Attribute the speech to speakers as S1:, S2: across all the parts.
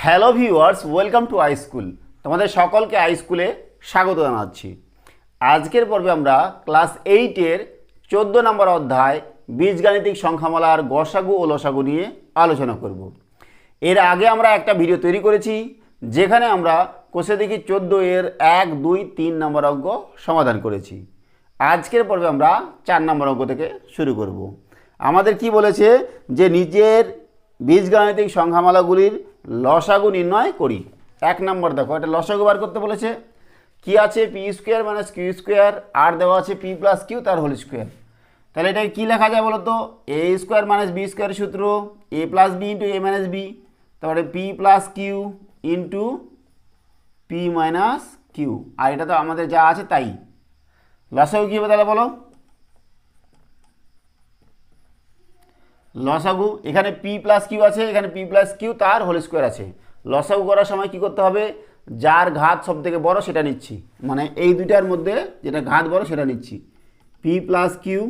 S1: Hello viewers, welcome to I school. তোমাদের সকলকে I স্কুলে স্বাগত জানাচ্ছি। আজকের পর্বে আমরা ক্লাস 8-এর 14 নম্বর অধ্যায় বীজগাণিতিক সংখ্যামালার গসাগু ও লসাগু নিয়ে আলোচনা করব। এর আগে আমরা একটা ভিডিও তৈরি করেছি যেখানে আমরা কোষে দেখি 14-এর 1, 2, 3 নম্বর অঙ্ক সমাধান করেছি। আজকের পর্বে আমরা 4 নম্বর অঙ্ক থেকে শুরু করব। আমাদের কি বলেছে যে নিজের বীজগাণিতিক সংখ্যামালাগুলির লসাগু নির্ণয় করি। 1 নম্বর দেখো, এটা লসাগু বার করতে বলেছে। কি আছে? P square minus Q square, আর দেওয়া আছে পি প্লাস কিউ তার হোল স্কোয়ার। তাহলে এটাকে কী লেখা যায় বলো তো? এ স্কোয়ার মাইনাস বি স্কোয়ারের সূত্র এ প্লাস বি ইন্টু এ মাইনাস বি, তারপরে P plus Q into P minus Q. আর এটা তো আমাদের যা আছে তাই। লসাগু কী হবে তাহলে বলো? লসাগু এখানে পি প্লাস কিউ আছে, এখানে পি প্লাস কিউ তার হোল স্কোয়ার আছে। লসাগু করার সময় কি করতে হবে? যার ঘাত সব থেকে বড় সেটা নিচ্ছি, মানে এই দুইটার মধ্যে যেটা ঘাত বড় সেটা নিচ্ছি। পি প্লাস কিউ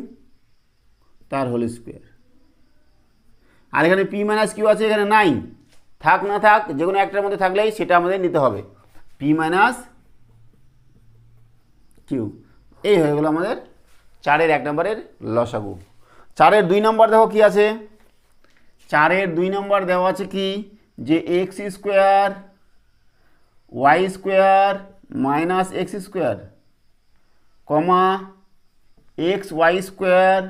S1: তার হোল স্কোয়ার। আর এখানে পি মাইনাস কিউ আছে, এখানে নাই। থাক না থাক, যে কোনো একটার মধ্যে থাকলেই সেটা আমাদের নিতে হবে। পি মাইনাস কিউ, এই হয়ে গেল আমাদের 4-এর 1 নম্বরের লসাগু। 4-এর 2 নম্বর দেখো কি আছে। 4-এর 2 নম্বর দেওয়া আছে কি, যে x square Y square minus X square comma X Y square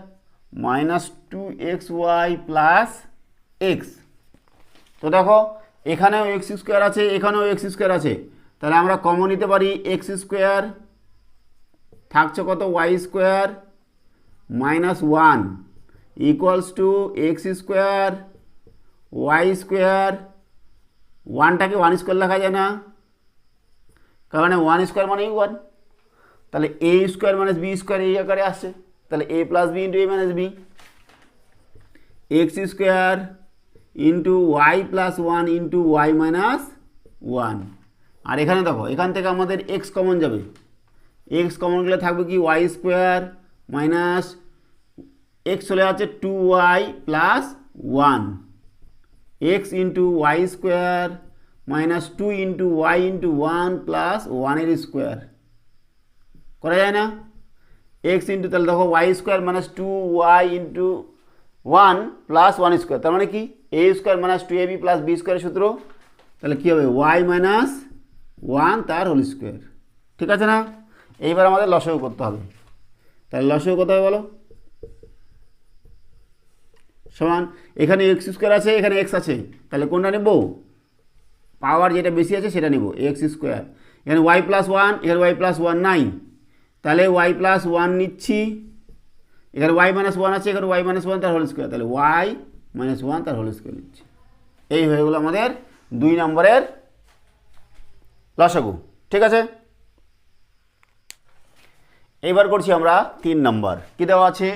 S1: minus 2xy plus X. তো দেখো এখানেও এক্স স্কোয়ার আছে, এখানেও এক্স স্কোয়ার আছে, তাহলে আমরা কমন নিতে পারি এক্স স্কোয়ার, থাকছে কত? Y square minus 1 equals to X square Y square. 1টাকে 1 স্কোয়ার লেখা যায় না, কারণ 1 স্কোয়ার মানে 1। তাহলে এ স্কোয়ার মাইনাস বি স্কোয়ার এই আকারে আসছে। তাহলে A plus B into A minus B, X square into Y plus 1 into Y minus 1। আর এখানে দেখো এখান থেকে আমাদের এক্স কমন যাবে। এক্স কমন গেলে থাকবে কি? ওয়াই স্কোয়ার মাইনাস এক্স চলে যাচ্ছে 2y plus 1, X into Y square minus 2 into Y into 1 plus 1-এর স্কোয়ার। করা যায় না? এক্স ইন্টু, তাহলে দেখো Y square minus 2y into 1 plus 1 square, তার মানে কি? A square minus 2ab plus B স্কোয়ারের সূত্র। তাহলে কী হবে? ওয়াই মাইনাস 1 তার হোল স্কোয়ার। ঠিক আছে না? এইবার আমাদের লসাগু করতে হবে। তাহলে লসাগু কত হবে বলো? সমান এখানে এক্স স্কোয়ার আছে, এখানে এক্স আছে, তাহলে কোনটা নেব? পাওয়ার যেটা বেশি আছে সেটা নেব, এক্স স্কোয়ার। এখানে ওয়াই প্লাস 1, এখানে ওয়াই প্লাস 1 নাই, তাহলে ওয়াই প্লাস 1 নিচ্ছি। এখানে ওয়াই মাইনাস 1 আছে, এখানে ওয়াই মাইনাস 1 তার হোল স্কোয়ার, তাহলে ওয়াই মাইনাস 1 তার হোল স্কোয়ার নিচ্ছি। এই হয়ে গেলো আমাদের 2 নম্বরের লসাগু। ঠিক আছে, এইবার করছি আমরা 3 নম্বর। কী দেওয়া আছে?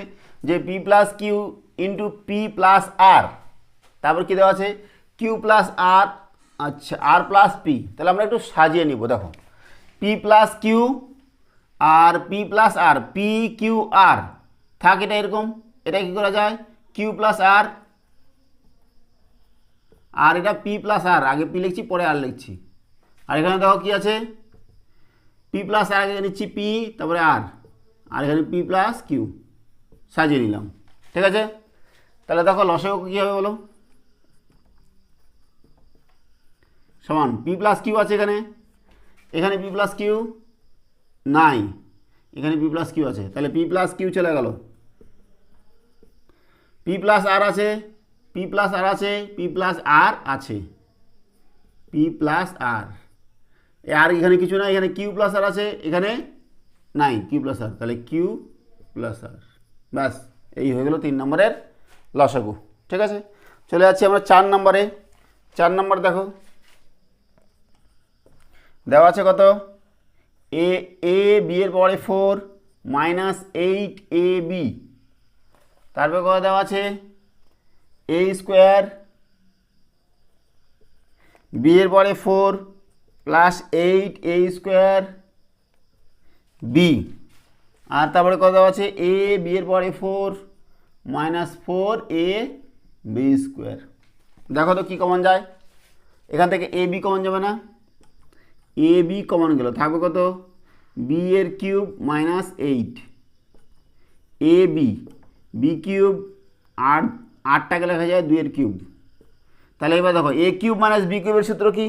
S1: যে P plus Q into P plus R, তারপর কী দেওয়া আছে? কিউ প্লাস আর, আচ্ছা আর প্লাস পি। তাহলে আমরা একটু সাজিয়ে নিব। দেখো P plus Q R P plus আর, পি কিউ আর থাক, এটা এরকম। এটা কী করা যায়? কিউ প্লাস আর, আর এটা পি প্লাস আর, আগে পি লিখছি পরে আর লিখছি। আর এখানে দেখো কী আছে? পি প্লাস আর আগে নিচ্ছি পি, তারপরে আর, আর এখানে পি প্লাস কিউ সাজিয়ে নিলাম। ঠিক আছে, তাহলে দেখো লসাগু কী হবে বলো? সমান পি প্লাস কিউ আছে এখানে, এখানে পি প্লাস কিউ নাই, এখানে পি প্লাস কিউ আছে, তাহলে পি প্লাস কিউ চলে গেল। পি প্লাস আর আছে, পি প্লাস আর আছে, পি প্লাস আর আছে, পি প্লাস আর। আর এখানে কিছু নাই, এখানে কিউ প্লাস আর আছে, এখানে নাই কিউ প্লাস আর, তাহলে কিউ প্লাস আর। ব্যাস, এই হয়ে গেল 3 নম্বরের লসাগু। ঠিক আছে, চলে যাচ্ছি আমরা 4 নম্বরে। 4 নম্বর দেখো দেওয়া আছে কত? এ বি এর পাওয়ারে 4 মাইনাস 8ab, তারপরে কত দেওয়া আছে? এ স্কোয়ার বি এর পাওয়ারে 4 প্লাস 8a স্কোয়ার বি, আর তারপরে কত দেওয়া আছে? এ বি এর পাওয়ারে 4 মাইনাস 4ab স্কোয়ার। দেখো তো কী কমন যায়? এখান থেকে এ বি কমন যাবে না, এ বি কমন গেল, থাকবে কত বি এর cube minus 8 A B, B cube 8টাকে লেখা যায় 2 এর কিউব। তাহলে এবার দেখো এ কিউব মাইনাস বি কিউবের সূত্র কি,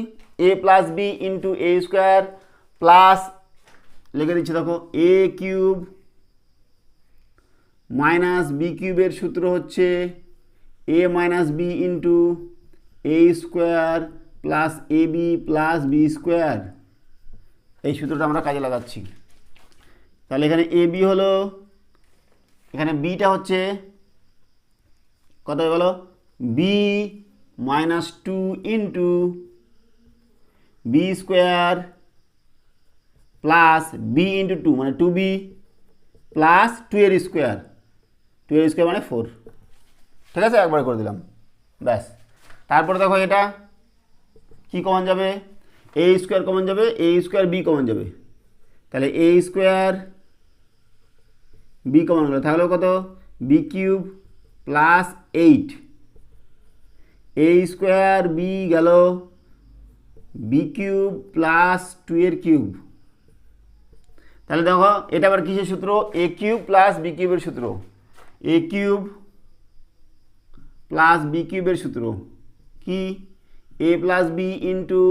S1: এ প্লাস বি ইন্টু এ স্কোয়ার প্লাস, লিখে দিচ্ছি দেখো এ কিউব মাইনাস বি কিউবের সূত্র হচ্ছে এ মাইনাস বি ইন্টু এ স্কোয়ার প্লাস এ বি প্লাস বি স্কোয়ার। এই সূত্রটা আমরা কাজে লাগাচ্ছি। তাহলে এখানে এ বি হলো, এখানে বিটা হচ্ছে কত বলো, B minus 2 into B square plus B into 2 মানে 2b প্লাস 2 এর স্কোয়ার, 2 এর স্কোয়ার মানে 4। ঠিক আছে, একবার করে দিলাম ব্যাস। তারপরে দেখো এটা কি কমন যাবে, এ স্কোয়ার কমন যাবে, এ স্কোয়ার বি কমন যাবে। তাহলে এ স্কোয়ার বি কমন গেল, তাহলে কত বি কিউব প্লাস 8 এ স্কোয়ার বি গেল বি কিউব প্লাস 2 এর কিউব। তাহলে দেখো এটা আবার কিসের সূত্র, এ কিউব প্লাস বি কিউবের সূত্র, এ কিউব প্লাস বি কিউবের সূত্র কি, এ প্লাস বি ইন্টু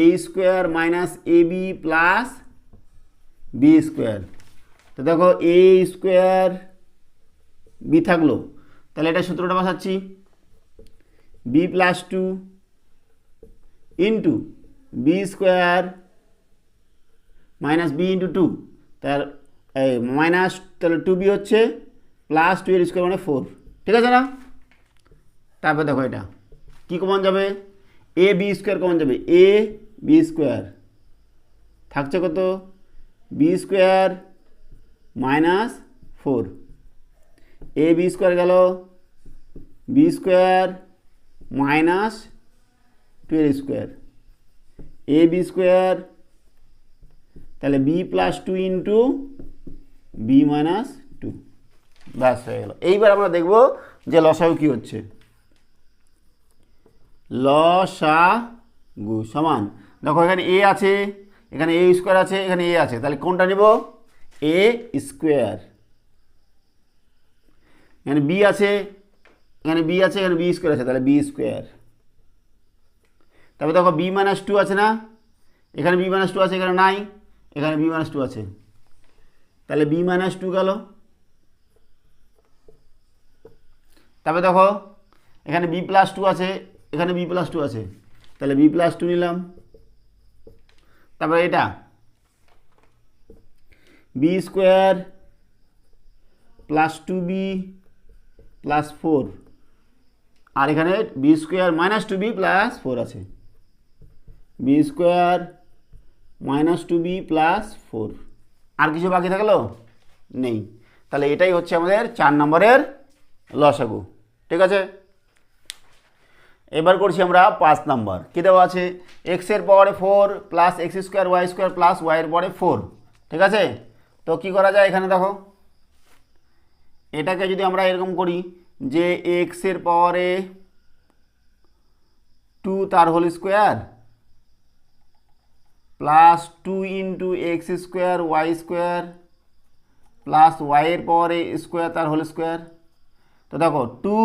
S1: এ স্কোয়ার মাইনাস এ বি প্লাস বি স্কোয়ার। তো দেখো এ স্কোয়ার বি থাকলো, তাহলে এটা সূত্রটা বসাচ্ছি, B plus 2 into B square minus B into 2, তার মাইনাস, তাহলে 2b হচ্ছে প্লাস 2 এর স্কোয়ার মানে 4। ঠিক আছে না? তারপর দেখো এটা কি কমন যাবে, এ বি স্কোয়ার কমন যাবে, এ বি স্কোয়ার থাকছে কত বি স্কোয়ার মাইনাস 4, এ বি স্কোয়ার গেল বি স্কোয়ার মাইনাস 2 এর স্কোয়ার, এ বি স্কোয়ার, তাহলে B plus 2 into B minus 2, ব্যাস হয়ে গেল। এইবার আমরা দেখব যে লসাগু কি হচ্ছে, লসাগু সমান, দেখো এখানে এ আছে, এখানে এ স্কোয়ার আছে, এখানে এ আছে, তাহলে কোনটা নিব, এ স্কোয়ার। এখানে বি আছে, এখানে বি আছে, এখানে বি স্কোয়ার আছে, তাহলে বি স্কোয়ার। তারপরে দেখো বি মাইনাস 2 আছে না, এখানে বি মাইনাস 2 আছে, এখানে নাই, এখানে বি মাইনাস 2 আছে, তাহলে বি মাইনাস 2 গেল। তারপরে দেখো এখানে বি প্লাস 2 আছে, এখানে বি প্লাস 2 আছে, তাহলে বি প্লাস 2 নিলাম। তারপরে এটা B square plus 2b plus 4, আর এখানে B square minus 2b plus 4 আছে, B square minus 2b plus 4। আর কিছু বাকি থাকলো নেই, তাহলে এটাই হচ্ছে আমাদের 4 নম্বরের লসাগু। ঠিক আছে, এবার করছি আমরা 5 নম্বর। কী দেওয়া আছে, এক্সের পাওয়ারে 4 plus X square Y square plus ওয়াইয়ের পাওয়ারে 4। ঠিক আছে, তো কি করা যায়, এখানে দেখো এটাকে যদি আমরা এরকম করি যে এক্সের পাওয়ারে 2 তার whole square plus 2 into x square Y square plus ওয়াইয়ের পাওয়ারে স্কোয়ার তার হোল স্কোয়ার। তো দেখো 2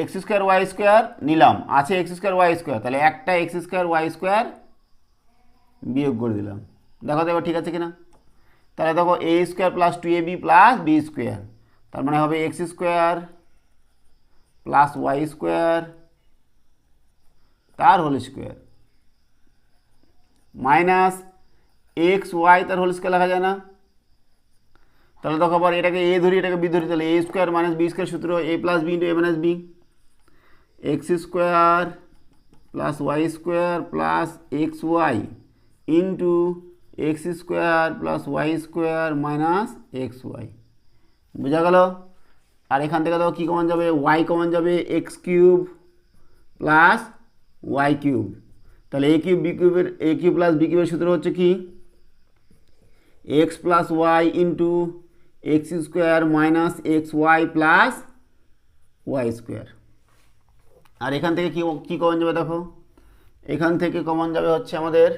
S1: এক্স স্কোয়ার ওয়াই স্কোয়ার নিলাম, আছে এক্স স্কোয়ার ওয়াই স্কোয়ার, তাহলে একটা এক্স স্কোয়ার ওয়াই স্কোয়ার বিয়োগ করে দিলাম। দেখো তো এবার ঠিক আছে কিনা, তাহলে দেখো A square plus 2ab plus B square, তার মানে হবে X square plus Y square তার whole square minus x Y তার হোল স্কোয়ার লেখা যায় না। তাহলে দেখো আবার এটাকে এ ধরি, এটাকে বি ধরি, তাহলে এ স্কোয়ার মাইনাস বি স্কোয়ার সূত্র এ প্লাস বি ইন্টু এ minus B, X square plus Y square plus x Y into x square plus Y square minus x Y. বোঝা গেল? আর এখান থেকে দেখো কী কমন যাবে, ওয়াই কমন যাবে, X cube plus Y cube, তাহলে এ কিউব বি কিউবের, এ কিউব প্লাস বি কিউবের সূত্র হচ্ছে কি, X plus Y into x square minus x Y plus Y square. আর এখান থেকে কী কমন যাবে দেখো, এখান থেকে কমন যাবে হচ্ছে আমাদের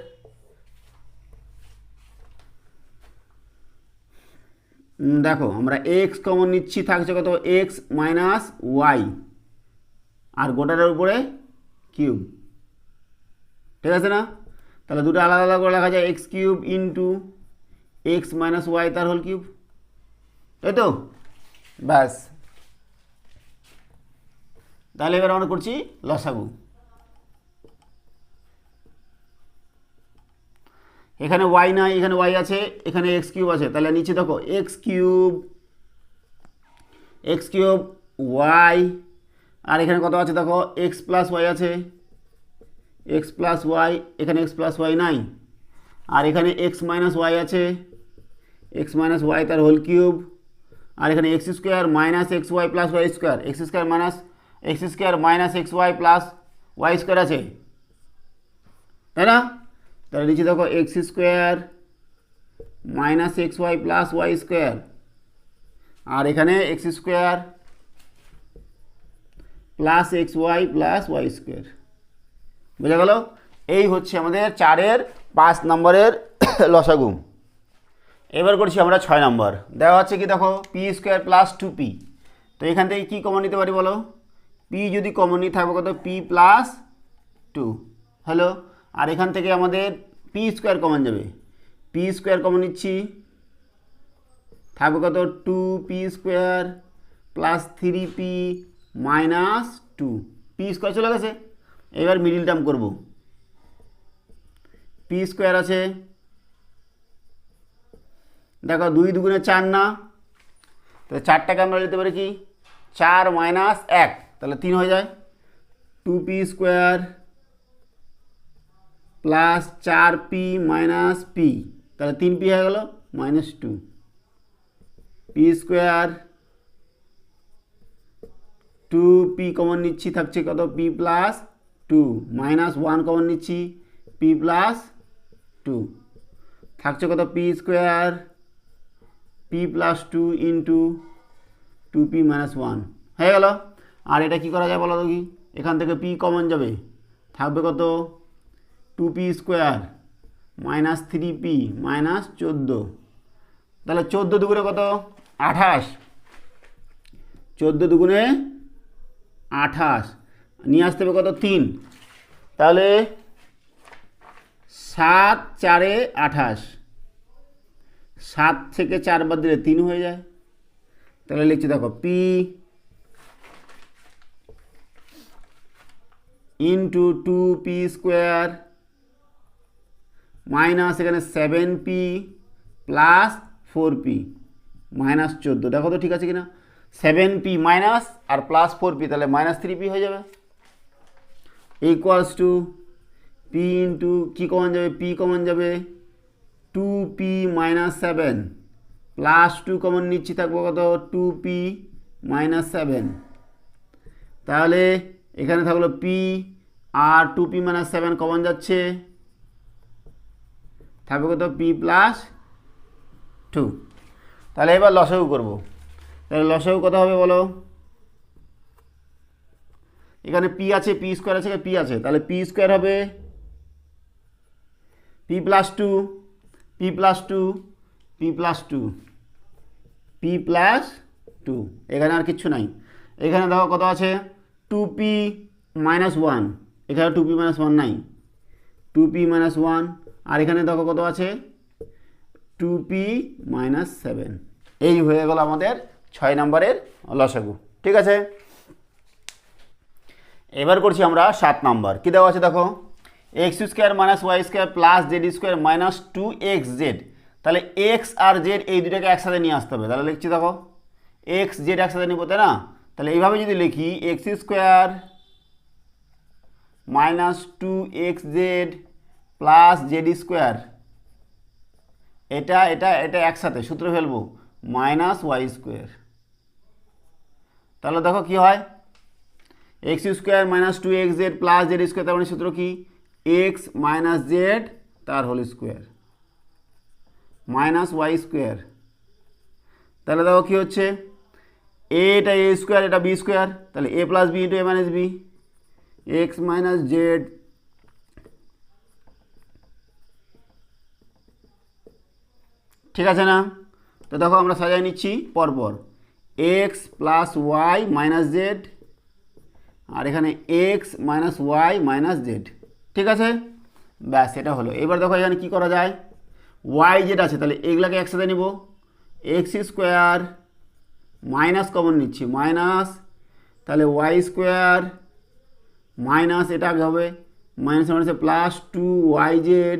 S1: দেখো আমরা এক্স কমন নিচ্ছি, থাকছে কত এক্স মাইনাস ওয়াই আর গোটাটার উপরে কিউব, ঠিক আছে না? তাহলে দুটো আলাদা আলাদা করে লেখা যায় X cube into x minus Y তার হোল কিউব, তাই তো? ব্যাস, তাহলে এবার আমরা করছি লসাগু। এখানে ওয়াই নাই, এখানে ওয়াই আছে, এখানে এক্স কিউব আছে, তাহলে নিচে দেখো এক্স কিউব ওয়াই, আর এখানে কত আছে দেখো এক্স প্লাস ওয়াই আছে, এক্স প্লাস ওয়াই, এখানে এক্স প্লাস ওয়াই নাই, আর এখানে এক্স মাইনাস ওয়াই আছে, এক্স মাইনাস ওয়াই তার হোল কিউব, আর এখানে X square minus x Y plus Y square, X square minus x Y plus Y square আছে, তাই না? তাহলে নিচে দেখো x square minus x Y plus Y square, আর এখানে X square plus x Y plus Y square, বুঝা গেল? এই হচ্ছে আমাদের 4-এর 5 নম্বরের লসাগু। এবার করছি আমরা 6 নম্বর। দেওয়া হচ্ছে কি দেখো পি স্কোয়ার প্লাস 2p, তো এখান থেকে কী কমন নিতে পারি বলো? পি যদি কমন নিয়ে থাকবে কত পি প্লাস 2 হলো, আর এখান থেকে আমাদের পি স্কোয়ার কমন যাবে, পি স্কোয়ার কমন নিচ্ছি, থাকবে কত 2p square plus 3p minus 2, P square চলে গেছে। এবার মিডিল টার্ম করব, পি স্কোয়ার আছে, দেখো 2 2 4 না, তো 4টাকে আমরা নিতে পারি কি 4 মাইনাস 1, তাহলে 3 হয়ে যায়, 2p square plus 4p minus p, তাহলে 3p হয়ে গেল minus 2, p square 2p common নিচ্ছি, থাকছে কত p প্লাস 2 মাইনাস 1 কমন নিচ্ছি, p প্লাস 2, থাকছে কত p square p plus 2 into 2p minus 1 হয়ে গেল। আর এটা কি করা যায় বলো তো? কি এখান থেকে p কমন যাবে, থাকবে কত 2p square minus 3p minus 14, তাহলে 14 দুগুণে কত 28, 14 দুগুণে 28 নিয়ে আসতে হবে কত 3, তাহলে 7 4 28, 7 থেকে 4 বাদ দিলে 3 হয়ে যায়, তাহলে লিখছি দেখো P into 2p square minus এখানে 7p প্লাস 4p মাইনাস 14, দেখো তো ঠিক আছে কিনা, 7p মাইনাস আর প্লাস 4p, তাহলে মাইনাস 3p হয়ে যাবে, ইকুয়ালস টু p ইন্টু কী কমন যাবে, p কমন যাবে 2p মাইনাস 7 প্লাস 2 কমন নিচ্ছি, থাকবো কত 2p মাইনাস 7, তাহলে এখানে থাকলো p আর 2p মাইনাস 7 কমন যাচ্ছে, থাকবে কত p প্লাস 2। তাহলে এবার লসাগু করব, তাহলে লসাগু কত হবে বলো? এখানে p আছে, p স্কোয়ার আছে, p আছে, তাহলে p স্কোয়ার হবে p plus 2 p plus 2 p plus 2 p plus 2, এখানে আর কিচ্ছু নাই। এখানে দেখো কত আছে 2p মাইনাস 1, এখানে 2p মাইনাস 1 নাই, 2p মাইনাস 1, আর এখানে দেখো কত আছে 2p মাইনাস 7। এই হয়ে গেল আমাদের 6 নম্বরের লসাগু, ঠিক আছে। এবার করছি আমরা 7 নম্বর। কী দেওয়া আছে দেখো x square minus Y square plus Z square minus 2xz, তাহলে এক্স আর জেড এই দুটাকে একসাথে নিয়ে আসতে হবে, তাহলে লিখছি দেখো এক্স জেড একসাথে নিব, তাই না? তাহলে এইভাবে যদি লিখি x square minus 2xz plus Z square, এটা এটা এটা একসাথে সূত্র ফেলবো মাইনাস ওয়াই স্কোয়ার, তাহলে দেখো কি হয় X square minus 2xz plus Z square, তার মানে সূত্র কি এক্স মাইনাস জেড তার whole square minus Y square, তাহলে দেখো কী হচ্ছে এটা এ স্কোয়ার এটা বি স্কোয়ার, তাহলে A plus B into A minus B, X minus Z ঠিক আছে না? তো দেখো আমরা সাজাই নিচ্ছি পরপর, X plus Y minus Z, আর এখানে X minus Y minus Z. ঠিক আছে, ব্যাস এটা হলো। এবার দেখো এখানে কি করা যায়, ওয়াই জেড আছে, তাহলে এগুলাকে একসাথে নিব, এক্স স্কোয়ার মাইনাস কমন নিচ্ছি, মাইনাস, তাহলে ওয়াই স্কোয়ার মাইনাস, এটা আগে হবে, মাইনাস মাইনাসে plus two y z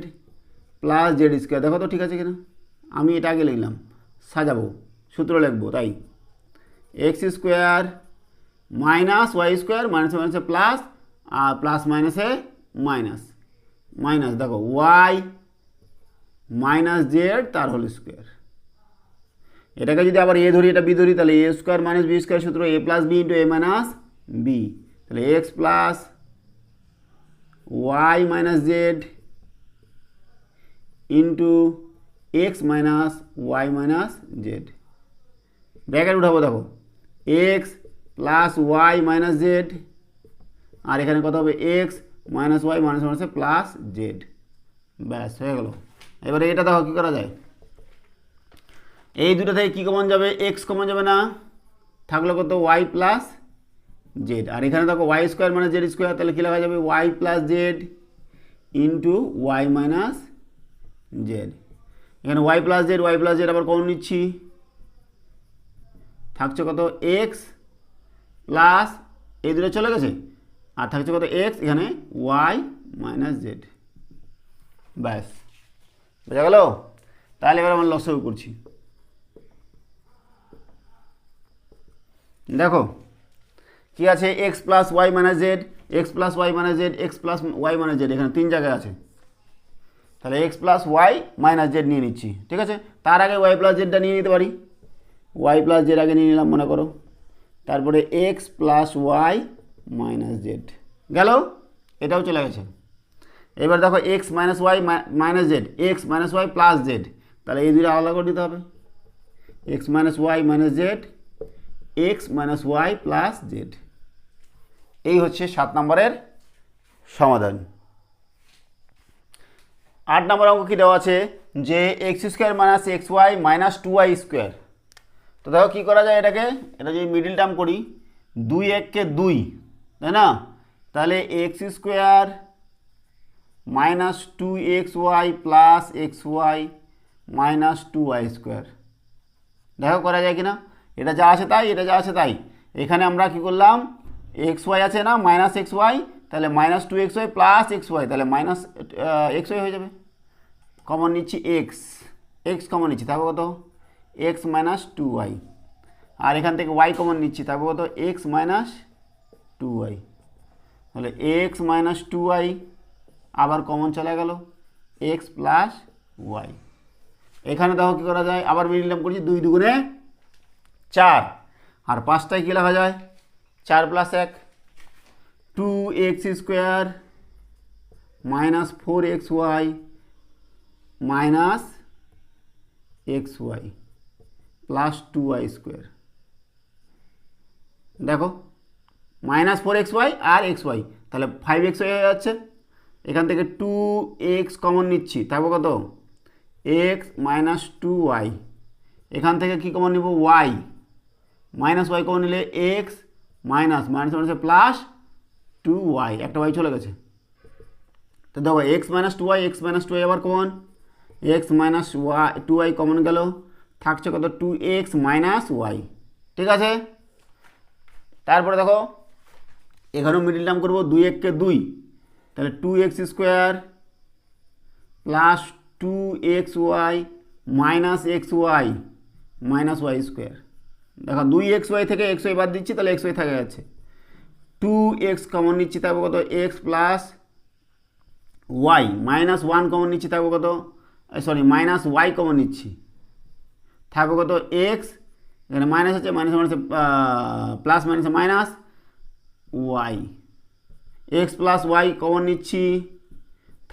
S1: plus Z square. দেখো তো ঠিক আছে কিনা, আমি এটা আগে লিখলাম, সাজাবো, সূত্র লিখবো, তাই x square minus Y square minus মাইনাসে প্লাস, আর প্লাস মাইনাসে মাইনাস, মাইনাস দেখো ওয়াই মাইনাস জেড তার হোল স্কোয়ার। এটাকে যদি আবার এ ধরি, এটা বি ধরি, তাহলে এ স্কোয়ার মাইনাস বি স্কোয়ার সূত্র এ প্লাস বি ইন্টু এ মাইনাস বি, তাহলে x plus Y minus z into x minus Y minus z. Bracket উঠাবো, দেখো x plus Y minus Z, আর এখানে কত হবে এক্স মাইনাস ওয়াই মাইনাস মাইনাসে প্লাস জেড। ব্যাস হয়ে গেল। এবারে এটা দেখো কী করা যায়, এই দুটো থেকে কী কমন যাবে, এক্স কমন যাবে না, থাকলো কত ওয়াই প্লাস জেড, আর এখানে দেখো ওয়াই স্কোয়ার মানে জেড স্কোয়ার, তাহলে কী লেখা যাবে y plus z into Y minus z. এখানে ওয়াই প্লাস জেড আবার কমন নিচ্ছি, থাকছে কত এক্স প্লাস, এই দুটো চলে গেছে, আর থাকছে কত এক্স, এখানে ওয়াই মাইনাস জেড। ব্যাস বোঝা গেল। তাহলে এবার আমরা লসাগু করছি। দেখো কি আছে, x plus Y minus z, x plus Y minus z, x plus Y minus z, এখানে তিন জায়গায় আছে, তাহলে x plus Y minus z নিয়ে নিচ্ছি। ঠিক আছে, তার আগে ওয়াই প্লাস জেডটা নিয়ে নিতে পারি, ওয়াই প্লাস জেড আগে নিয়ে নিলাম মনে করো, তারপরে x plus Y minus z গেল, এটাও চলে গেছে। এবার দেখো x minus Y minus z, x minus y plus z, তাহলে এই দুটো আলাদা করে দিতে হবে, x minus Y minus z, x minus y plus z. এই হচ্ছে 7 নম্বরের সমাধান। 8 নম্বর অঙ্ক কী দেওয়া আছে, যে x square minus x y minus two y square. তো দেখো কী করা যায় এটাকে, এটা যদি মিডিল টার্ম করি, 2 1 2, তাই না, তাহলে x square minus two x Y plus x y minus two y square. দেখো করা যায় কিনা, এটা যা আছে তাই, এটা যা আছে তাই, এখানে আমরা কি করলাম, এক্স ওয়াই আছে না মাইনাস এক্স ওয়াই, তাহলে minus two x Y plus x y, তাহলে মাইনাস এক্স ওয়াই হয়ে যাবে। কমন নিচ্ছি এক্স, এক্স কমন নিচ্ছি, তারপর কত এক্স মাইনাস টু ওয়াই, আর এখান থেকে ওয়াই কমন নিচ্ছি, তারপর কত এক্স মাইনাস টু ওয়াই, তাহলে এক্স মাইনাস টু ওয়াই আবার কমন চলে গেল এক্স প্লাস ওয়াই। এখানে দেখো কী করা যায়, আবার মিডিল টার্ম করছি, 2 2 4, আর 5টায় কী লেখা যায়, 4 plus 1, 2 x square minus 4 x y minus x Y plus two y square. দেখো মাইনাস 4 এক্স ওয়াই আর এক্স ওয়াই, তাহলে 5 এক্স ওয়াই হয়ে যাচ্ছে, এখান থেকে 2 এক্স কমন নিচ্ছি, তারপর কত এক্স মাইনাস টু ওয়াই, এখান থেকে কী কমন নিব ওয়াই, মাইনাস ওয়াই কমন নিলে এক্স মাইনাস মাইনাস মাইনাসে প্লাস টু ওয়াই, একটা ওয়াই চলে গেছে। তো দেখো x minus two y, x minus two y আবার common, x minus y two y common গেল, থাকছে কত টু এক্স মাইনাস ওয়াই। ঠিক আছে, তারপরে দেখো এখানেও মিডিল টার্ম করবো, 2 1 2, তাহলে 2 x square plus 2 x y minus x y minus Y square. দেখো 2 এক্স ওয়াই থেকে এক্স ওয়াই বাদ দিচ্ছি, তাহলে এক্স ওয়াই থাকে যাচ্ছে, 2 এক্স কমন নিচ্ছি, তারপর কত x plus Y minus 1 common নিচ্ছি, তারপর কত সরি মাইনাস ওয়াই কমন নিচ্ছি, থাকবে কত এক্স, এখানে মাইনাস আছে, মাইনাস মাইনাসে প্লাস মাইনাসে minus y, x plus y common নিচ্ছি,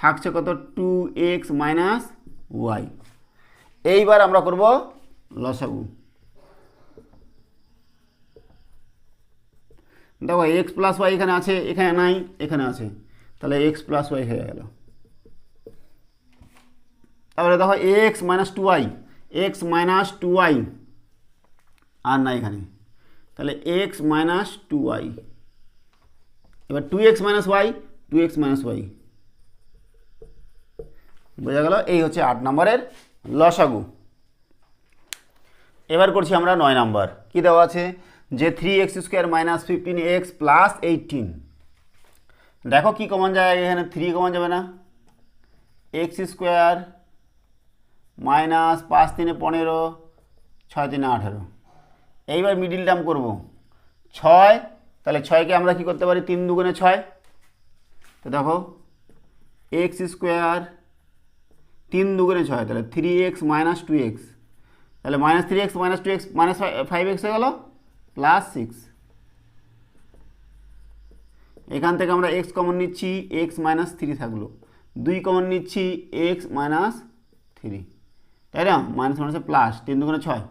S1: থাকছে কত 2 এক্স মাইনাস ওয়াই। এইবার আমরা করব লসাগু। দেখো এক্স প্লাস ওয়াই এখানে আছে, এখানে নাই, এখানে আছে, তাহলে এক্স প্লাস ওয়াই হয়ে গেল। তারপরে দেখো x minus two y, x minus two y, আর না এখানে, তাহলে এক্স মাইনাস টু ওয়াই। এবার two x minus y, two x minus y, বোঝা গেল? এই হচ্ছে 8 নম্বরের লসাগু। এবার করছি আমরা 9 নম্বর। কি দেওয়া আছে? যে 3x square minus 15x plus 18। দেখো কি কমন যায়, এখানে 3 কমন যাবে না, এক্স স্কোয়ার মাইনাস 5 3 15, 6 3 18। এইবার মিডিল টার্ম করব 6, তাহলে 6কে আমরা কি করতে পারি, 3 দুগুণে 6। তো দেখো এক্স স্কোয়ার 3 দুগুণে 6, তাহলে 3x মাইনাস 2x, তাহলে minus 3x minus 2x minus 5x হয়ে গেল প্লাস 6। এখান থেকে আমরা x কমন নিচ্ছি, x মাইনাস 3 থাকলো, 2 কমন নিচ্ছি, x মাইনাস 3, তাই না? মাইনাস মাইনাসে প্লাস, 3 দুগুণে 6,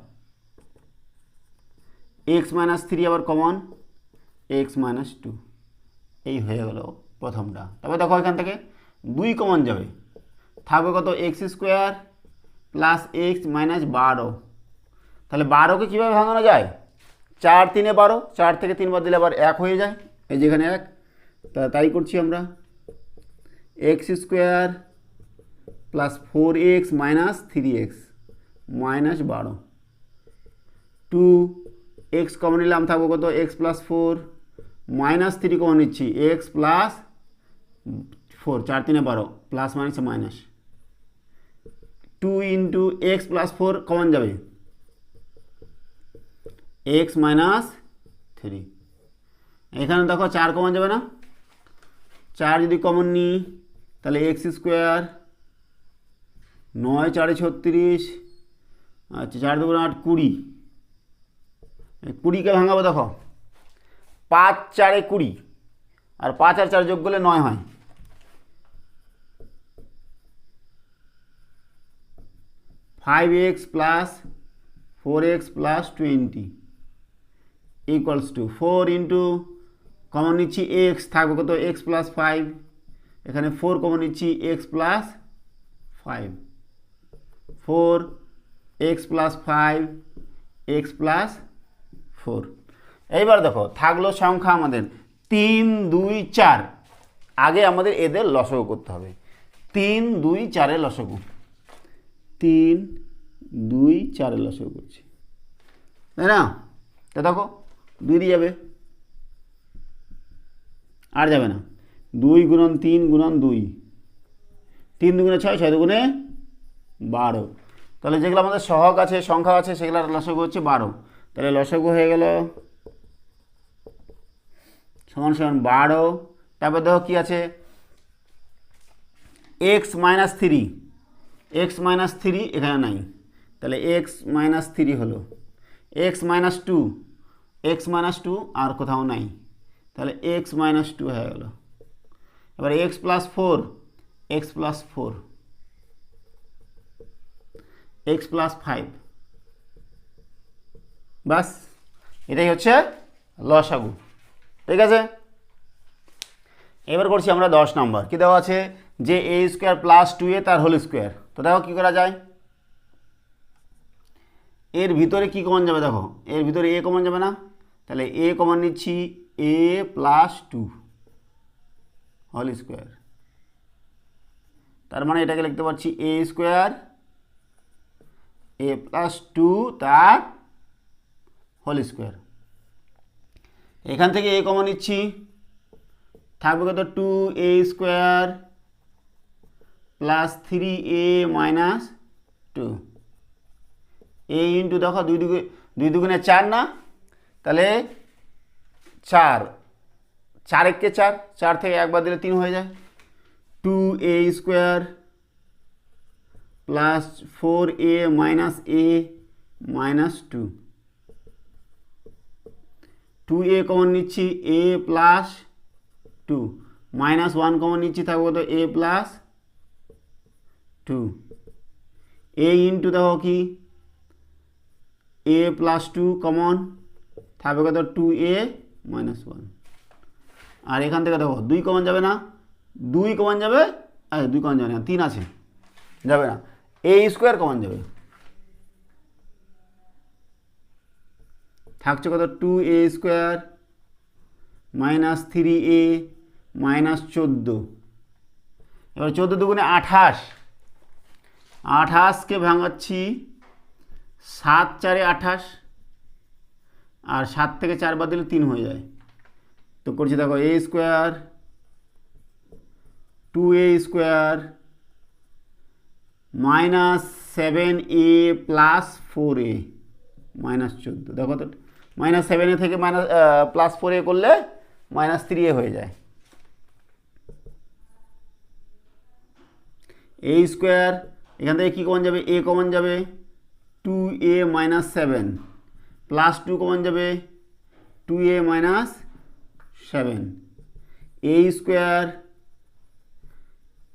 S1: x মাইনাস 3 আবার কমন, x মাইনাস 2। এই হয়ে গেল প্রথমটা। তবে দেখো এখান থেকে 2 কমন যাবে, থাকবে কত, x square plus x minus 12। তাহলে 12কে কীভাবে ভাঙানো যায়, 4 3 12, 4 থেকে 3 বাদ দিলে আবার 1 হয়ে যায়, এই যেখানে 1, তাই করছি আমরা। X square plus 4x minus 3x minus 12, 2 x common নিলাম, থাকবো কত, এক্স প্লাস 4 মাইনাস 3 কমন নিচ্ছি, এক্স প্লাস 4, 4 3 12, প্লাস মাইনাসে minus, 2 into x plus 4 common যাবে, এক্স মাইনাস 3। এখানে দেখো 4 কমন যাবে না, 4 যদি কমন নিই তাহলে এক্স স্কোয়ার 9 4 36, আচ্ছা 4 2 8 20, 20কে ভাঙাবো, দেখো 5 4 20, আর 5 আর 4 যোগ করলে 9 হয়, 5x plus 4x plus 20 equals to 4 into common নিচ্ছি এক্স, থাকবে কত, এক্স প্লাস 5, এখানে 4 কমন নিচ্ছি, x plus 5, 4 x plus 5 x plus 4। এইবার দেখো থাকলো সংখ্যা আমাদের 3 2 4। আগে আমাদের এদের লসাগু করতে হবে, 3 2 4 লসাগু, 3 2 4 লসাগু করছি, তাই না? তো দেখো 2 দিয়ে যাবে, আর যাবে না, 2 গুণন 3 গুণন 2, 3 দুগুণে 6, 6 দুগুণে 12। তাহলে যেগুলো আমাদের সহগ আছে, সংখ্যা আছে, সেগুলোর লসাগু হচ্ছে 12। তাহলে লসাগু হয়ে গেল সমান সমান 12। তারপর দেখো কি আছে, এক্স মাইনাস 3, এক্স মাইনাস 3 এখানে নাই, তাহলে এক্স মাইনাস 3 হলো, এক্স মাইনাস 2, এক্স মাইনাস 2 আর কোথাও নাই, তাহলে এক্স মাইনাস 2 হয়ে গেল। এবার x plus 4, x plus 4, x plus 5, বাস এটাই হচ্ছে লসাগু। ঠিক আছে, এবার করছি আমরা 10 নম্বর। কি দেওয়া আছে, যে এ স্কোয়ার প্লাস 2a তার হোল স্কোয়ার। তো দেখো কী করা যায়, এর ভিতরে কি কমন যাবে, দেখো এর ভিতরে এ কমন যাবে না, তাহলে এ কমন নিচ্ছি, এ প্লাস 2 হোল স্কোয়ার, তার মানে এটাকে লিখতে পারছি এ স্কোয়ার এ প্লাস 2 তার হোল স্কোয়ার। এখান থেকে এ কমন নিচ্ছি, থাকবে কত, 2a square plus 3a minus 2, এ ইন্টু দেখো 2 দুগুণে 4 না, তাহলে 4, 4 1 4, 4 থেকে একবার দিলে 3 হয়ে যায়, 2a square plus 4a minus a minus 2, 2a common নিচ্ছি, a প্লাস 2 মাইনাস 1 কমন নিচ্ছি, থাকবে তো a প্লাস 2, a ইন্টু দেখো কি a প্লাস 2 কমন, থাকবে কত 2a মাইনাস 1, আর এখান থেকে দেখো 2 কমন যাবে না, 2 কমন যাবে, 2 কমন যাবে না, 3 আছে, যাবে না, a স্কোয়ার কমন যাবে, থাকছে কত, 2a² মাইনাস 3a মাইনাস 14। এবার 14 দুগুণে 28, 28কে ভাঙাচ্ছি 7 4 28, আর 7 থেকে 4 বাদ দিলে 3 হয়ে যায়। তো করছি দেখো a² 2a² minus 7a plus 4a minus 14। দেখো তো মাইনাস 7a থেকে মাইনাস প্লাস 4a করলে মাইনাস 3a হয়ে যায়। a² এখান থেকে কী কমন যাবে, a কমন যাবে, 2a মাইনাস 7 প্লাস 2 কমন যাবে, 2a minus 7, a²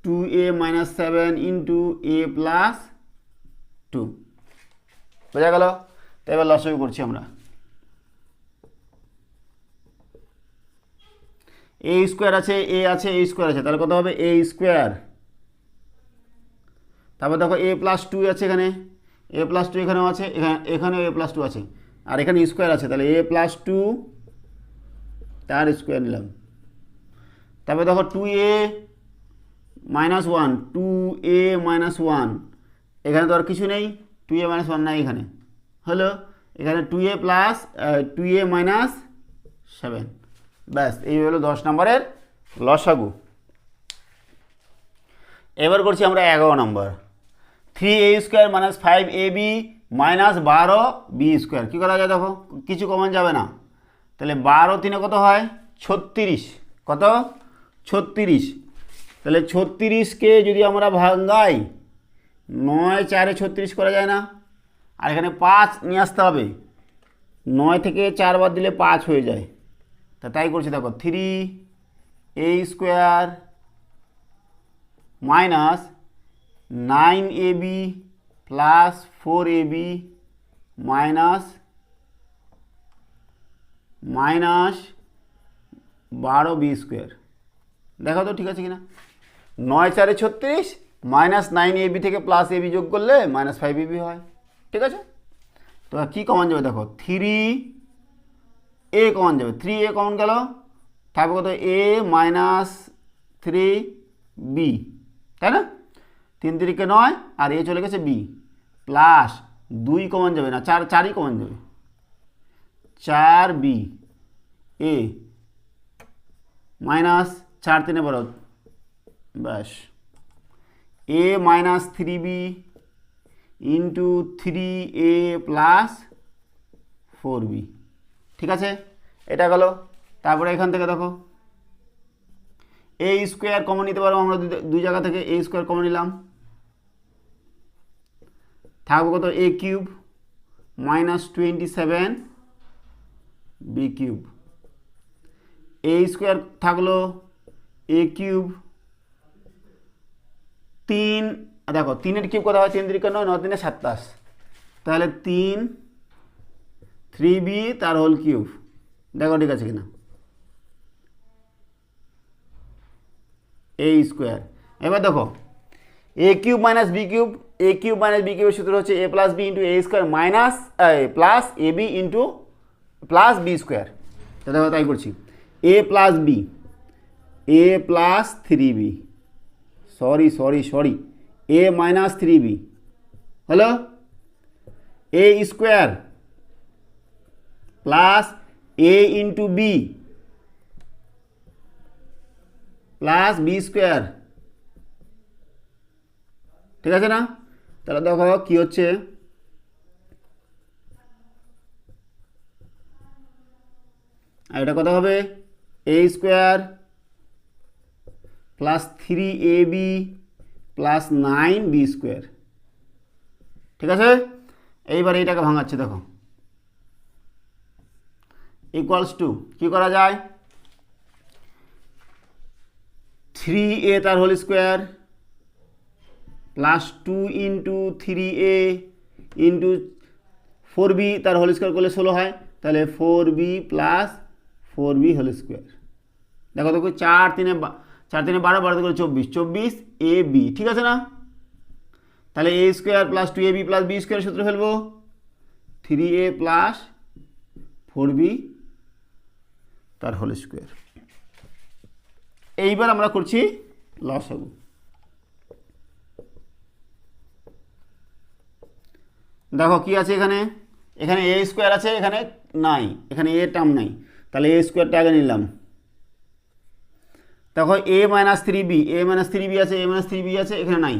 S1: 2a minus 7 into a plus 2। বোঝা গেল? তো এবার লসাগু করছি আমরা। a² আছে, a আছে, a² আছে, তাহলে কত হবে, a²। তারপর দেখো a প্লাস 2 আছে, এখানে a প্লাস 2 এখানেও আছে, এখানেও a প্লাস 2 আছে, আর এখানে স্কোয়ার আছে, তাহলে a প্লাস 2 তার স্কোয়ার নিলাম। তারপর দেখো 2a মাইনাস 1, 2a মাইনাস 1, এখানে তো আর কিছু নেই, 2a মাইনাস 1 নাই এখানে, হলো এখানে 2a প্লাস 2a মাইনাস 7। ব্যাস, এই হলো 10 নম্বরের লসাগু। এবার করছি আমরা 11 নম্বর। 3a² minus 5ab minus 12b²। কী করা যায় দেখো, কিছু কমন যাবে না, তাহলে 12 3 কত হয়, 36, কত 36। তাহলে 36কে যদি আমরা ভাঙাই, 9 4 36 করা যায় না, আর এখানে 5 নিয়ে আসতে হবে, 9 থেকে 4 বাদ দিলে 5 হয়ে যায়। তাই করছি দেখো, 3a² minus 9ab plus 4ab minus 12b²। দেখো তো ঠিক আছে কিনা, 9 4 36 মাইনাস 9ab থেকে প্লাস ab যোগ করলে মাইনাস 5ab হয়। ঠিক আছে, তো কী কমন যাবে দেখো, 3a কমন যাবে, 3a কমন গেল, থাকবে কত, a মাইনাস 3b, তাই না, 3 3 9, আর এ চলে গেছে b, প্লাস 2 কমন যাবে না, 4ই কমন যাবে, 4b a মাইনাস 4 3 12, ব্যাস, a minus 3b into 3a plus 4b। ঠিক আছে, এটা গেল। তারপরে এখান থেকে দেখো a² কমন নিতে পারবো আমরা, দুই জায়গা থেকে a² কমন নিলাম, থাকবে কত, a³ মাইনাস 27b³। a² থাকলো a³ 3, দেখো 3-এর কিউব কত হয়, 3 3 9, 9 3 27, তাহলে 3b তার হোল কিউব। দেখো ঠিক আছে কিনা, a²। এবার দেখো a³ minus b³ a³ minus b³ সূত্র হচ্ছে a plus b into a² minus plus ab into plus b²। তো দেখো তাই করছি, a plus b, a plus 3b, sorry a minus 3b হলো a² plus a into b plus b²। ঠিক আছে না, তাহলে দেখো কি হচ্ছে, আর এটা কত হবে, a² plus 3ab plus 9b²। ঠিক আছে, এইবার এইটাকে ভাঙাচ্ছে, দেখো ইকুয়ালস টু কী করা যায়, 3a তার whole square plus 2 into 3a into 4b তার হোল স্কোয়ার করলে 16 হয়, তাহলে 4b plus 4b whole square. দেখো 4 3 12 12 করে 24 ab। ঠিক আছে না, তাহলে a² plus 2ab plus b² সূত্র ফেলবো, 3a প্লাস 4b তার হোল স্কোয়ার। এইবার আমরা করছি লসাগু। দেখো কি আছে এখানে, এখানে এ স্কোয়ার আছে, এখানে নাই, এখানে এ টার্ম নাই, তাহলে এ স্কোয়ারটা আগে নিলাম। দেখো এ মাইনাস থ্রি বি, এ মাইনাস থ্রি বি আছে, এ মাইনাস থ্রি বি আছে, এখানে নাই,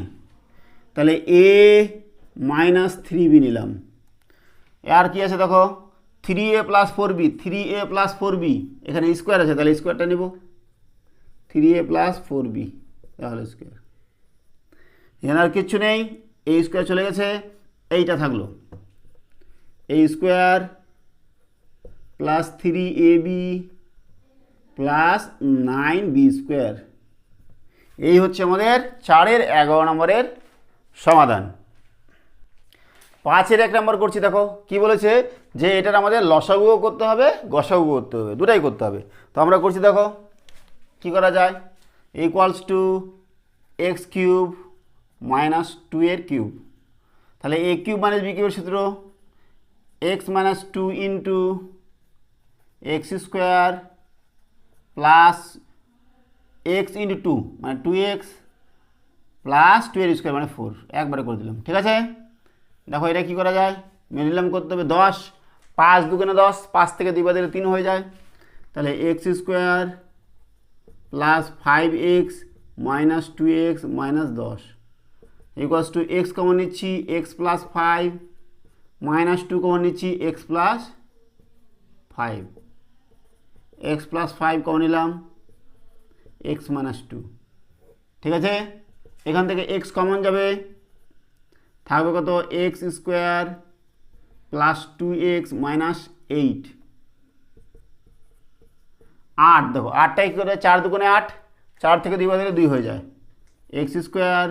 S1: তাহলে এ মাইনাস থ্রি বি নিলাম। আর কি আছে দেখো, থ্রি এ প্লাস ফোর বি, থ্রি এ প্লাস ফোর বি, এখানে স্কোয়ার আছে তাহলে স্কোয়ারটা নেব, থ্রি এ প্লাস ফোর বি তাহলে স্কোয়ার। এখানে আর কিচ্ছু নেই, এই স্কোয়ার চলে গেছে, এইটা থাকলো এই square plus three a b plus nine b square. এই হচ্ছে আমাদের 4-এর 11 নম্বরের সমাধান। 5-এর 1 নম্বর করছি, দেখো কি বলেছে যে এটার আমাদের লসাগুও করতে হবে গসাগুও করতে হবে, দুটাই করতে হবে। তো আমরা করছি, দেখো কি করা যায়, equals to x cube minus 2 এর কিউব, তাহলে এ কিউব মাইনাস বি কিউবের সূত্র x minus 2 into x square plus x into 2 মানে 2x প্লাস 2 এর স্কোয়ার মানে 4, একবারে করে দিলাম। ঠিক আছে, দেখো এটা কী করা যায়, মিনিমাম করতে হবে 10, 5 দুগুণে 10, 5 থেকে 2 বাদ দিলে 3 হয়ে যায়, তাহলে x square plus 5x minus 2x minus 10 equals to x common নিচ্ছি এক্স প্লাস 5 মাইনাস 2 কমন নিচ্ছি x plus 5, x plus 5 common নিলাম এক্স মাইনাস 2। ঠিক আছে, এখান থেকে এক্স কমন যাবে, থাকবে কত x square plus 2x minus 8, 8, দেখো 8টাই কী করে, 4 দুগুণে 8, 4 থেকে 2 বাদ দিলে 2 হয়ে যায়, x square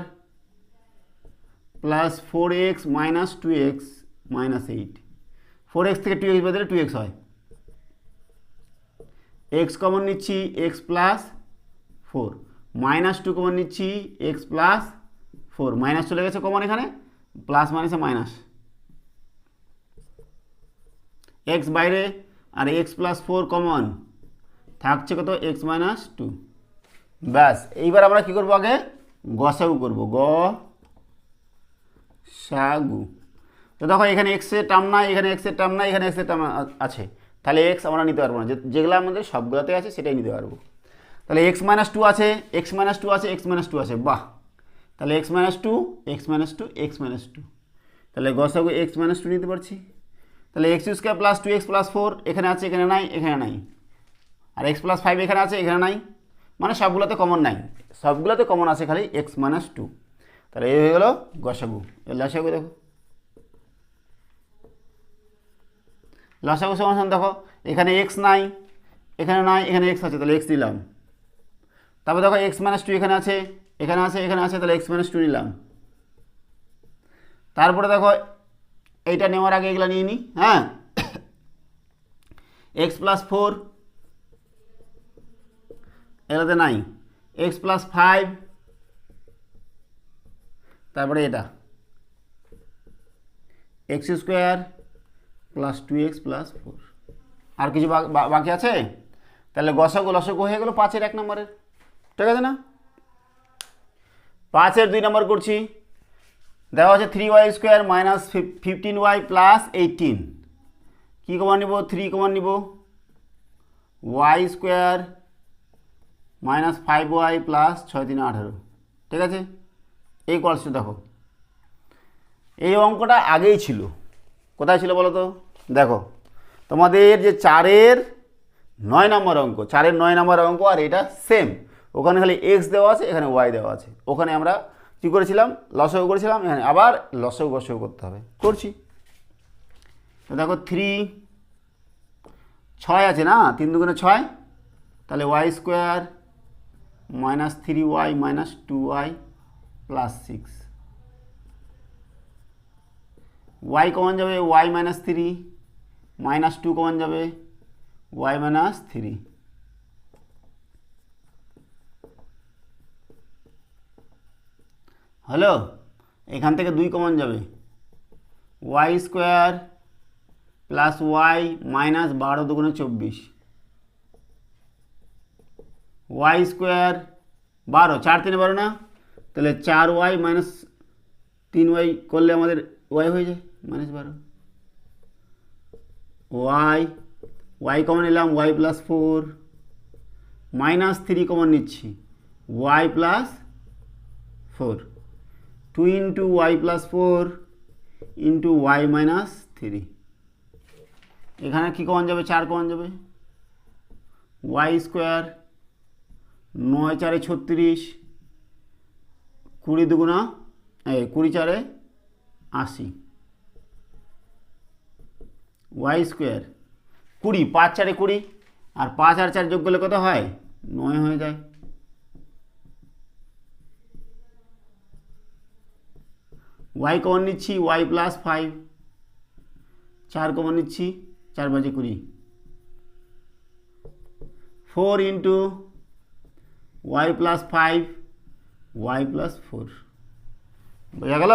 S1: plus 4x minus 2x minus 8, 4x থেকে 2x বাদ দিলে 2x হয়, এক্স কমন নিচ্ছি এক্স প্লাস 4 মাইনাস 2 কমন নিচ্ছি এক্স প্লাস 4, মাইনাস চলে গেছে কমন, এখানে প্লাস মাইনাসে মাইনাস, এক্স বাইরে আর এক্স প্লাস 4 কমন থাকছে কত এক্স মাইনাস 2। ব্যাস, এইবার আমরা কী করবো, আগে গসাগু করবো, গসাগু। তো দেখো এখানে এক্সের টার্ম নাই, এখানে এক্সের টার্ম নাই, এখানে এক্সের টার্ম আছে, তাহলে এক্স আমরা নিতে পারবো না, যেগুলো আমাদের সবগুলোতে আছে সেটাই নিতে পারবো। তাহলে এক্স মাইনাস 2 আছে, এক্স মাইনাস 2 আছে, এক্স মাইনাস 2 আছে, বাহ, তাহলে x minus 2 x minus 2 x minus 2, তাহলে গসাগু এক্স মাইনাস 2 নিতে পারছি। তাহলে x square plus 2x plus 4 এখানে আছে, এখানে নাই, এখানে নাই, আর এক্স প্লাস 5 এখানে আছে, এখানে নাই, মানে সবগুলোতে কমন নাই, সবগুলোতে কমন আছে খালি এক্স মাইনাস 2, তাহলে এই হয়ে গেল গসাগু। লসাগু দেখো, লসাগু সমান দেখো এখানে এক্স নাই, এখানে নাই, এখানে এক্স আছে, তাহলে এক্স নিলাম। তারপর দেখো এক্স মাইনাস 2 এখানে আছে, এখানে আছে, এখানে আছে, তাহলে এক্স মাইনাস 2 নিলাম। তারপরে দেখো এইটা নেওয়ার আগে এগুলো নিয়ে নিই, হ্যাঁ, এক্স প্লাস 4 এটাতে নাই, এক্স প্লাস 5, তারপরে এটা x square plus 2x plus 4, আর কিছু বাকি আছে, তাহলে গসাগু লসাগু হয়ে গেল 5-এর 1 নম্বরের। ঠিক আছে না, 5-এর 2 নম্বর করছি, দেওয়া আছে 3y square minus 15y plus 18, কী কমান নিব, 3 কমান নিব, y square minus 5y plus 6 3 18। ঠিক আছে, এই কোয়ালসটা দেখো, এই অঙ্কটা আগেই ছিল, কোথায় ছিল বলো তো, দেখো তোমাদের যে 4-এর 9 নম্বর অঙ্ক, 4-এর 9 নম্বর অঙ্ক আর এটা সেম, ওখানে খালি এক্স দেওয়া আছে, এখানে ওয়াই দেওয়া আছে, ওখানে আমরা কী করেছিলাম, লসাগু করেছিলাম, এখানে আবার লসাগু গসাগু করতে হবে, করছি। তো দেখো 3, 6 আছে না, 3 দুগুণে 6, তাহলে y square minus 3y minus 2y plus 6, y common যাবে ওয়াই মাইনাস 3, মাইনাস 2 কমন যাবে ওয়াই মাইনাস 3, হলো, এখান থেকে 2 কমন যাবে, y square plus Y minus 12 দুগুণে 24, ওয়াই স্কোয়ার 12, 4 3 12 না, তাহলে 4y মাইনাস 3y করলে আমাদের ওয়াই হয়ে যায় -12, ওয়াই কমন নিলাম ওয়াই প্লাস 4, -3 কমন নিচ্ছি y plus 4, 2 into Y plus 4 into Y minus 3, এখানে কী কমন যাবে? 4 কমন যাবে, ওয়াই স্কোয়ার 9 4 36, 20 দুগুণা 20 4 80, ওয়াই স্কোয়ার 20, 5 4 20, আর 5 আর 4 যোগ করলে কত হয়? 9 হয়ে যায়। ওয়াই কমন নিচ্ছি ওয়াই প্লাস 5, 4 কমন নিচ্ছি 4 5 20, 4 into Y plus 5 y plus 4, বোঝা গেল?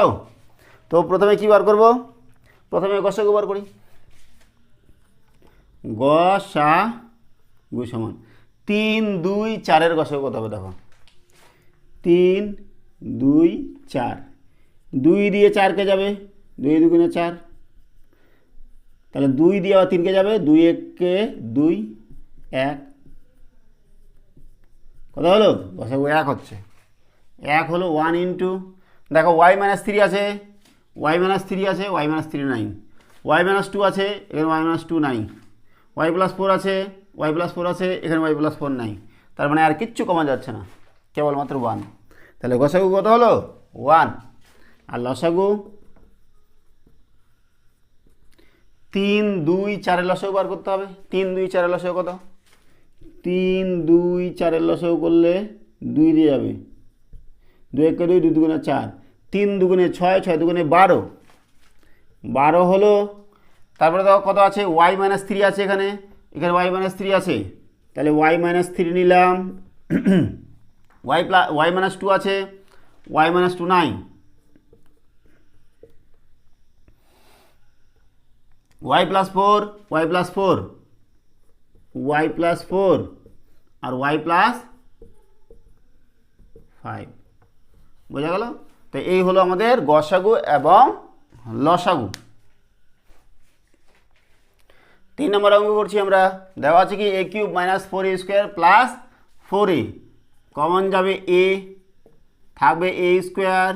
S1: তো প্রথমে কি বার করব? প্রথমে গসাগু বার করি। গসাগু সমান 3 2 4 এর গসাগু কত হবে? দেখো 3 2 4, 2 দিয়ে 4 কে যাবে, 2 দুগুণে 4, তাহলে 2 দিয়ে আবার 3 কে যাবে, 2 1 কে 2 1, কত হলো? গসাগু 1 হচ্ছে। 1 হলো 1 ইন্টু, দেখো ওয়াই মাইনাস 3 আছে, ওয়াই মাইনাস 3 আছে, ওয়াই মাইনাস 3 নাই, ওয়াই মাইনাস 2 আছে, এখানে ওয়াই মাইনাস 2 নাই, ওয়াই প্লাস 4 আছে, ওয়াই প্লাস 4 আছে, এখানে ওয়াই প্লাস 4 নাই, তার মানে আর কিচ্ছু কমা যাচ্ছে না, কেবলমাত্র 1। তাহলে গসাগু কত হলো? 1। আর লসাগু 3 2 4 এর লসাগু বার করতে হবে। 3 2 4 এর লসাগু কত? 3 2 4 এর লসাগু করলে 2 দিয়ে যাবে, 2 1 2 2 দুগুণে 4, 3 দুগুণে 6, 6 দুগুণে 12, 12 হলো। তারপরে দেখো কত আছে? ওয়াই মাইনাস 3 আছে, এখানে এখানে ওয়াই মাইনাস 3 আছে, তাহলে ওয়াই মাইনাস 3 নিলাম। ওয়াই মাইনাস 2 আছে, ওয়াই মাইনাস 2 নাই, y plus 4 y plus 4 y plus 4 আর ওয়াই প্লাস 5, বোঝা গেল? তো এই হলো আমাদের গসাগু এবং লসাগু। 3 নম্বর অঙ্ক করছি আমরা। দেওয়া আছে কি a cube minus 4a square plus 4a, common যাবে a, থাকবে a square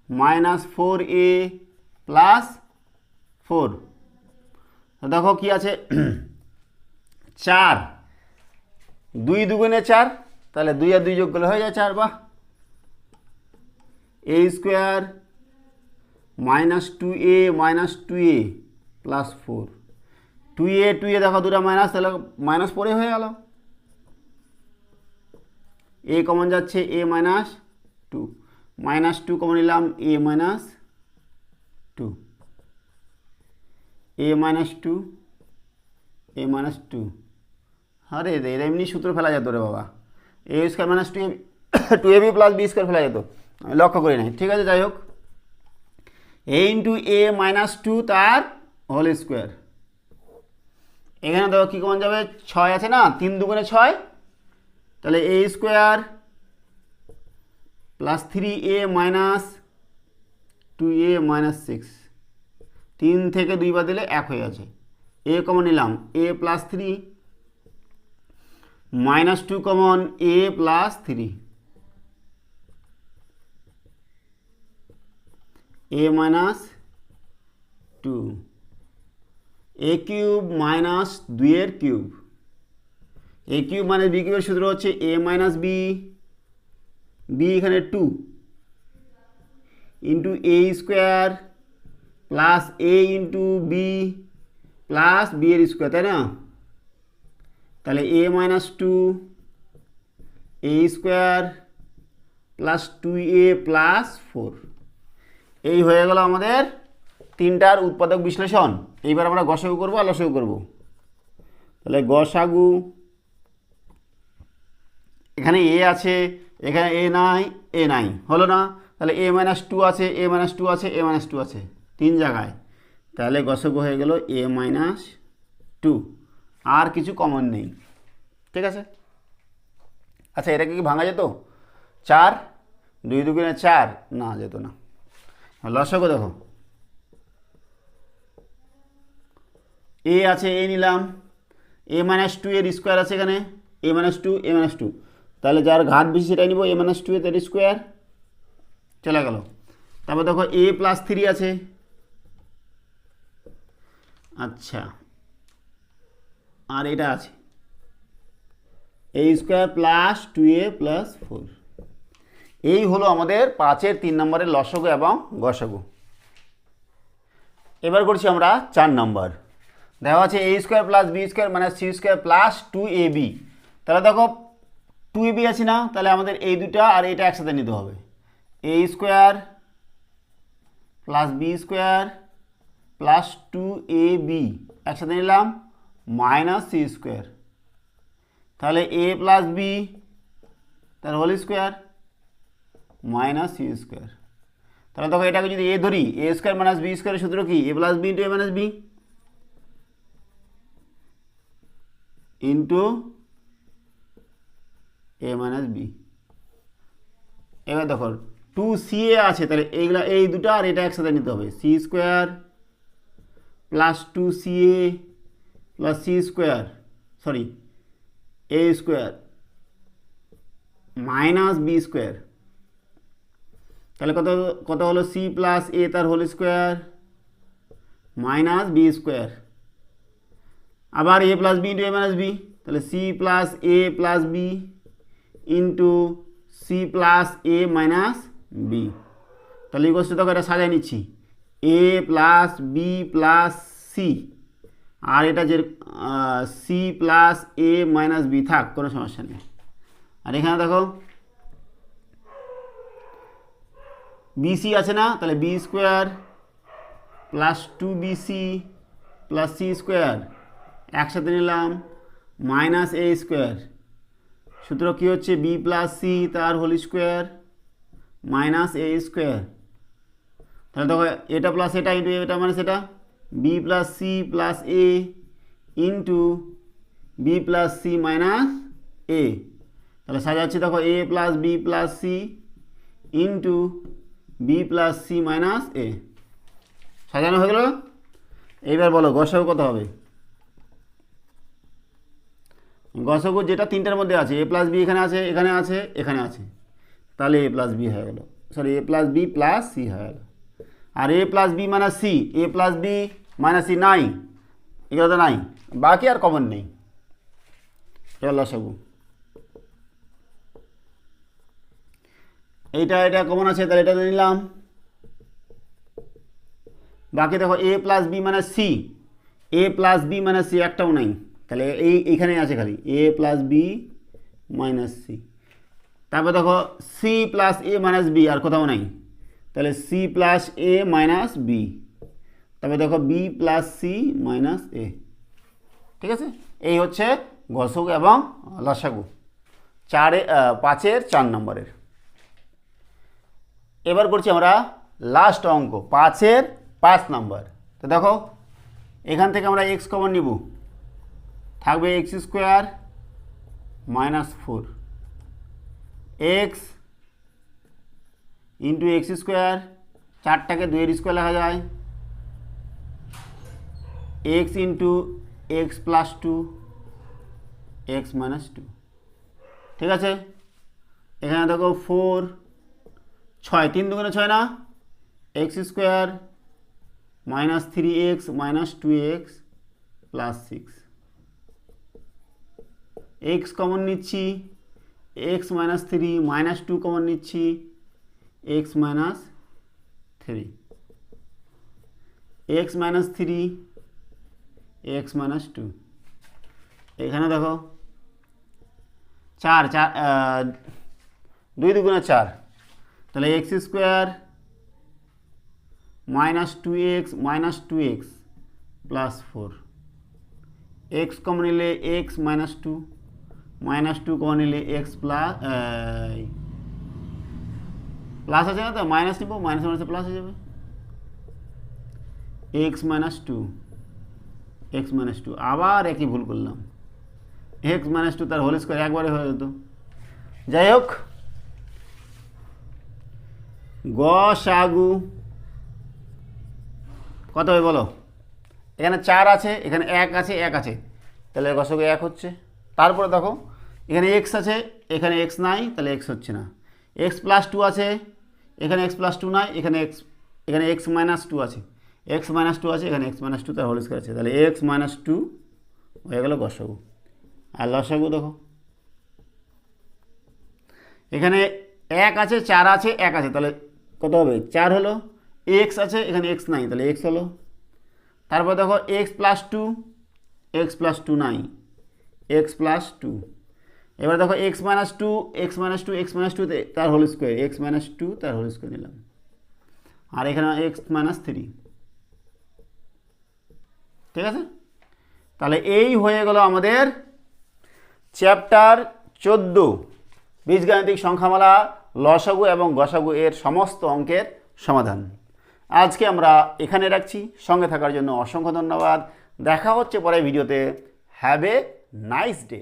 S1: minus 4a plus 4। তো দেখো কি আছে, 4, 2 দুগুণে 4, তাহলে 2 আর 2 যোগ করলে হয়ে যায় 4। বাহ। a square minus 2a minus 2a plus 4, 2a 2a দেখো দুটা মাইনাস, তাহলে মাইনাস 4 হয়ে গেল। a কমন যাচ্ছে a মাইনাস 2, মাইনাস 2 কমন নিলাম a minus 2, a minus 2 a minus 2, আরে এর এমনি সূত্র ফেলা যেত রে বাবা, a square minus 2ab plus b square ফেলা যেত, আমি লক্ষ্য করি নাই। ঠিক আছে, যাই হোক, a ইন্টু a মাইনাস 2 তার হোল স্কোয়ার। এখানে দেখো কী কমন যাবে? 6 আছে না, 3 দুগুণে 6, তাহলে a square plus 3a minus 2a minus 6, 3 থেকে 2 বাদ দিলে 1 হয়ে আছে। a কমন নিলাম a plus 3 minus 2 common a plus 3, a minus 2, a cube minus 2 এর কিউব, a কিউব মানে b কিউবের সূত্র হচ্ছে a মাইনাস b, b এখানে 2 into a square plus a into b plus b এর স্কোয়ার, তাই না? তাহলে a minus 2 a square plus 2a plus 4, এই হয়ে গেল আমাদের তিনটার উৎপাদক বিশ্লেষণ। এইবার আমরা গসাগু করবো আর লসাগু করবো। তাহলে গসাগু, এখানে a আছে, এখানে a নাই, হলো না? তাহলে a মাইনাস 2 আছে, a মাইনাস 2 আছে, a মাইনাস 2 আছে, 3 জায়গায়, তাহলে গসগু হয়ে গেল a মাইনাস 2, আর কিছু কমন নেই। ঠিক আছে, আচ্ছা এটাকে কি ভাঙা যেত? 4 2 দুগুণে 4, না যেত না। লসাগু দেখো, এ আছে, এ নিলাম, a মাইনাস 2 এর স্কোয়ার আছে এখানে, a মাইনাস 2 a মাইনাস 2, তাহলে যার ঘাত বেশি সেটাই নিব, a মাইনাস 2 এর স্কোয়ার চলে গেল। তারপর দেখো a প্লাস 3 আছে, আচ্ছা আর এটা আছে a square plus 2a plus 4। এই হলো আমাদের 5-এর 3 নম্বরের লসাগু এবং গসাগু। এবার করছি আমরা 4 নম্বর। দেখা আছে a square plus B square minus c square plus 2ab। তাহলে দেখো 2ab আছে না, তাহলে আমাদের এই দুটা আর এটা একসাথে নিতে হবে। a square plus B square plus 2ab একসাথে নিলাম মাইনাস সি স্কোয়ার, তাহলে a প্লাস বি তার whole square minus c square. তাহলে দেখো এটাকে যদি a ধরি, a স্কোয়ার মাইনাস বি স্কোয়ারের সূত্র কি? a plus B into a minus B into a minus b. এবার দেখো 2ca আছে, তাহলে এইগুলা এই দুটো আর এটা একসাথে নিতে হবে, c square plus 2ca plus c square, sorry a square minus B square. তাহলে কত কত হলো? সি প্লাস এ তার whole square minus B square, আবার a plus B into A minus b, তাহলে c plus a plus B into c plus a minus b. তাহলে এই question দেখো এটা সাজাই নিচ্ছি, a plus b plus c, আর এটা যে c plus a minus B থাক, কোনো সমস্যা নেই। আর এখানে দেখো বিসি আছে না, তাহলে b square plus 2bc plus c square একসাথে নিলাম মাইনাস এ স্কোয়ার। সূত্র কী হচ্ছে? বি প্লাস সি তার whole square minus a square. তাহলে দেখো এটা প্লাস এটা ইন্টু এটা মাইনাস এটা, b plus c plus a into b plus c minus a. তাহলে সাজাচ্ছি দেখো a plus b plus c into b plus c minus a, সাজানো হয়ে গেল। এইবার বলো গসাগু কত হবে? গসাগু যেটা তিনটার মধ্যে আছে, এ প্লাস বি এখানে আছে, এখানে আছে, এখানে আছে, তাহলে এ প্লাস বি হয়ে গেল, সরি এ প্লাস বি প্লাস সি হয়ে গেল। আর এ প্লাস বি মাইনাস সি, এ প্লাস বি মাইনাস সি নাই, এগুলো তো নাই, বাকি আর কমন নেই। এবার লসাগু, এইটা এটা কমন আছে, তাহলে এটা নিলাম। বাকি দেখো a plus B minus C, A plus B minus C একটাও নাই, তাহলে এইখানেই আছে খালি এ প্লাস বি মাইনাস সি। তারপর দেখো C plus a minus B আর কোথাও নাই, তাহলে c plus a minus B. তারপর দেখো বি প্লাস সি মাইনাস এ। ঠিক আছে, এই হচ্ছে গসাগু এবং লসাগু 5-এর 4 নম্বরের। এবার করছি আমরা লাস্ট অঙ্ক 5-এর 5 নম্বর। তো দেখো এখান থেকে আমরা এক্স কমন নিব, থাকবে x square minus 4 x into x square, 4টাকে 2-এর স্কোয়ার লেখা যায়, x into x plus 2 x minus 2। ঠিক আছে, এখানে দেখো 4 6 3 দুগুণে 6 না, x square minus 3x minus 2x plus 6, x common নিচ্ছি, এক্স মাইনাস 3 মাইনাস 2 কমন নিচ্ছি, x minus 3, x minus 3 x minus 2। এখানে দেখো 4 2 দুগুণে 4, তাহলে x square minus 2x minus 2x plus 4, x common নিলে এক্স মাইনাস 2 মাইনাস 2 কমন নিলে x plus plus আছে না, তো মাইনাস নিব, মাইনাস মাইনাসে প্লাস হয়ে যাবে। X minus two, x minus two, আবার একই ভুল করলাম, এক্স মাইনাস টু তার হোল স্কোয়ার একবারে হয়ে যেত। যাই হোক, গসাগু কত হবে বলো? এখানে 4 আছে, এখানে 1 আছে, 1 আছে, তাহলে গসাগু 1 হচ্ছে। তারপরে দেখো এখানে এক্স আছে, এখানে এক্স নাই, তাহলে এক্স হচ্ছে না। এক্স প্লাস টু আছে, এখানে এক্স প্লাস টু নাই, এখানে এক্স মাইনাস টু আছে, এক্স মাইনাস টু আছে, এখানে এক্স মাইনাস টু তার হোল স্কোয়ার আছে, তাহলে এক্স মাইনাস টু হয়ে গেল গসাগু। আর লসাগু দেখো এখানে 1 আছে, 4 আছে, 1 আছে, তাহলে কত হবে? 4 হলো। এক্স আছে, এখানে এক্স নাই, তাহলে এক্স হলো। তারপর দেখো x plus two, x plus two নাই, এক্স প্লাস টু। এবার দেখো x minus two, x minus two, x minus two তার whole square, x minus two তার হোল স্কোয়ার নিলাম। আর এখানে এক্স মাইনাস থ্রি। ঠিক আছে, তাহলে এই হয়ে গেল আমাদের চ্যাপ্টার 14 বীজগাণিতিক সংখ্যামালা লসাগু এবং গসাগু এর সমস্ত অঙ্কের সমাধান। আজকে আমরা এখানে রাখছি। সঙ্গে থাকার জন্য অসংখ্য ধন্যবাদ। দেখা হচ্ছে পরে ভিডিওতে। Have a nice day.